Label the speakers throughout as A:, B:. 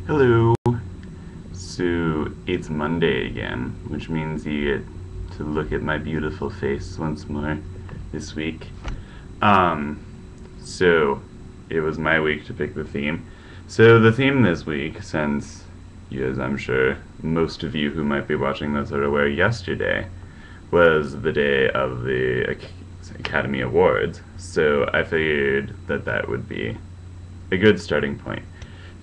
A: Hello. So it's Monday again, which means you get to look at my beautiful face once more this week. Um, so it was my week to pick the theme. So the theme this week, since, as I'm sure most of you who might be watching this are aware, yesterday was the day of the Academy Awards. So I figured that that would be a good starting point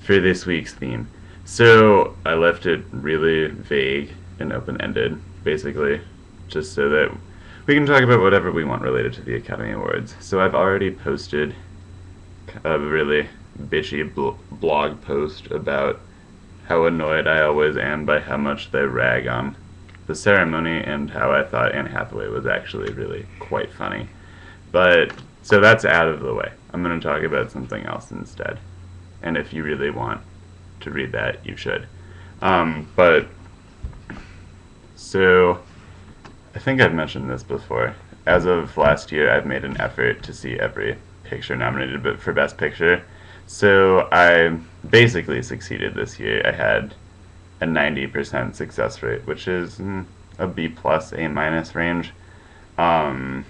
A: for this week's theme. So I left it really vague and open ended, basically, just so that we can talk about whatever we want related to the Academy Awards. So I've already posted a really bitchy blog post about how annoyed I always am by how much they rag on the ceremony and how I thought Anne Hathaway was actually really quite funny. But, so that's out of the way. I'm going to talk about something else instead. And if you really want to read that, you should. But, so, I think I've mentioned this before. As of last year, I've made an effort to see every picture nominated for Best Picture. So I basically succeeded this year. I had a 90% success rate, which is a B plus, A minus range. Um,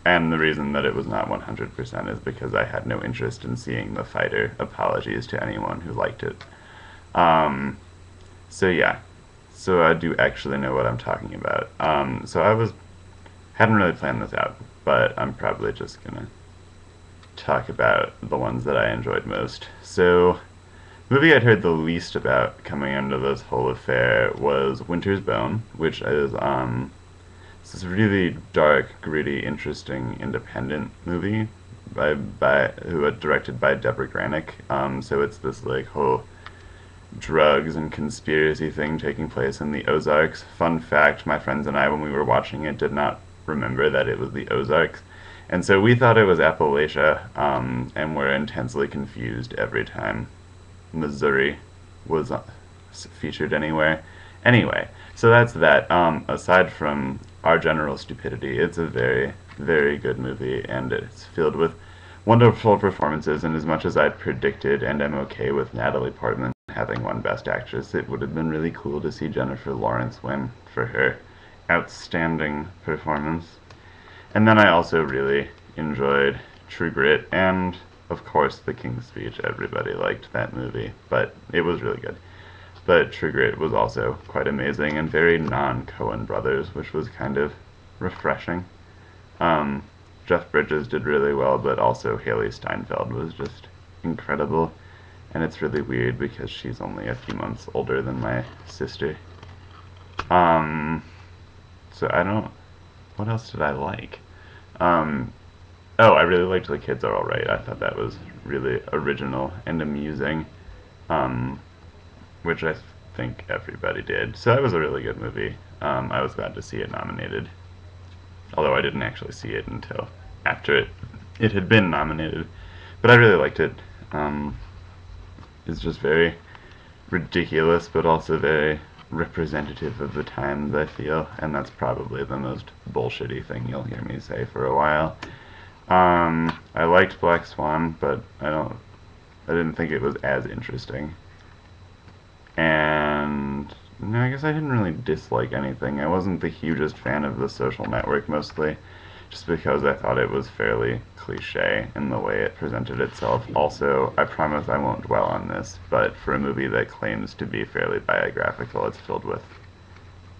A: and the reason that it was not 100% is because I had no interest in seeing The Fighter. Apologies to anyone who liked it. Um, so yeah, so I do actually know what I'm talking about. So hadn't really planned this out, but I'm probably just gonna talk about the ones that I enjoyed most. So, the movie I'd heard the least about coming into this whole affair was Winter's Bone, which is it's this really dark, gritty, interesting, independent movie directed by Deborah Granick. So it's this like whole drugs and conspiracy thing taking place in the Ozarks. Fun fact: my friends and I, when we were watching it, did not remember that it was the Ozarks. And so we thought it was Appalachia, and were intensely confused every time Missouri was featured anywhere. Anyway, so that's that. Aside from our general stupidity, it's a very, very good movie, and it's filled with wonderful performances. And as much as I predicted, and I'm okay with Natalie Portman having won Best Actress, it would have been really cool to see Jennifer Lawrence win for her outstanding performance. And then I also really enjoyed True Grit and, of course, The King's Speech. Everybody liked that movie, but it was really good. But True Grit was also quite amazing and very non-Coen Brothers, which was kind of refreshing. Um, Jeff Bridges did really well, but also Haley Steinfeld was just incredible. And it's really weird because she's only a few months older than my sister. Um, so I don't. What else did I like? Um, oh, I really liked The Kids Are Alright. I thought that was really original and amusing, um, which I think everybody did. So that was a really good movie. I was glad to see it nominated, although I didn't actually see it until after it had been nominated. But I really liked it. It's just very ridiculous, but also very representative of the times, I feel, and that's probably the most bullshitty thing you'll hear me say for a while. I liked Black Swan, but I didn't think it was as interesting. And no, I guess I didn't really dislike anything. I wasn't the hugest fan of The Social Network, mostly just because I thought it was fairly cliche in the way it presented itself. Also, I promise I won't dwell on this, but for a movie that claims to be fairly biographical, it's filled with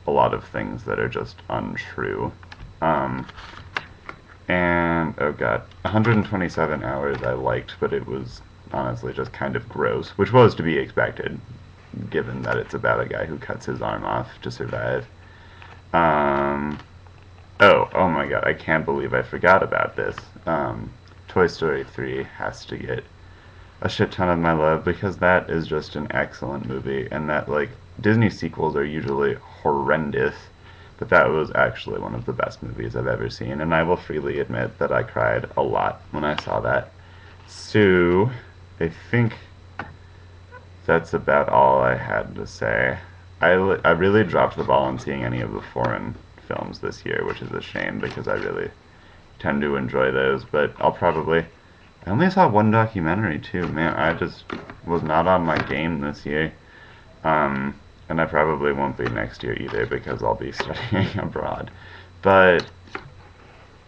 A: a lot of things that are just untrue. Um, and, oh god, 127 Hours I liked, but it was honestly just kind of gross, which was to be expected, given that it's about a guy who cuts his arm off to survive. Um, oh my god, I can't believe I forgot about this. Toy Story 3 has to get a shit ton of my love because that is just an excellent movie, and that, like, Disney sequels are usually horrendous, but that was actually one of the best movies I've ever seen, and I will freely admit that I cried a lot when I saw that. So, I think that's about all I had to say. I really dropped the ball on seeing any of the foreign films this year, which is a shame because I really tend to enjoy those, but I only saw one documentary too. Man, was not on my game this year. And I probably won't be next year either because I'll be studying abroad. But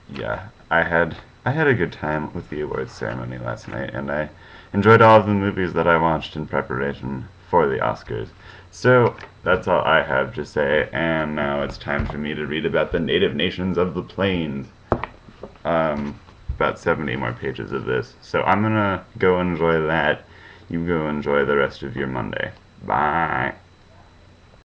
A: yeah, I had a good time with the awards ceremony last night, and I enjoyed all of the movies that I watched in preparation for the Oscars. So that's all I have to say, and now it's time for me to read about the native nations of the plains. About 70 more pages of this. So I'm gonna go enjoy that. You go enjoy the rest of your Monday. Bye.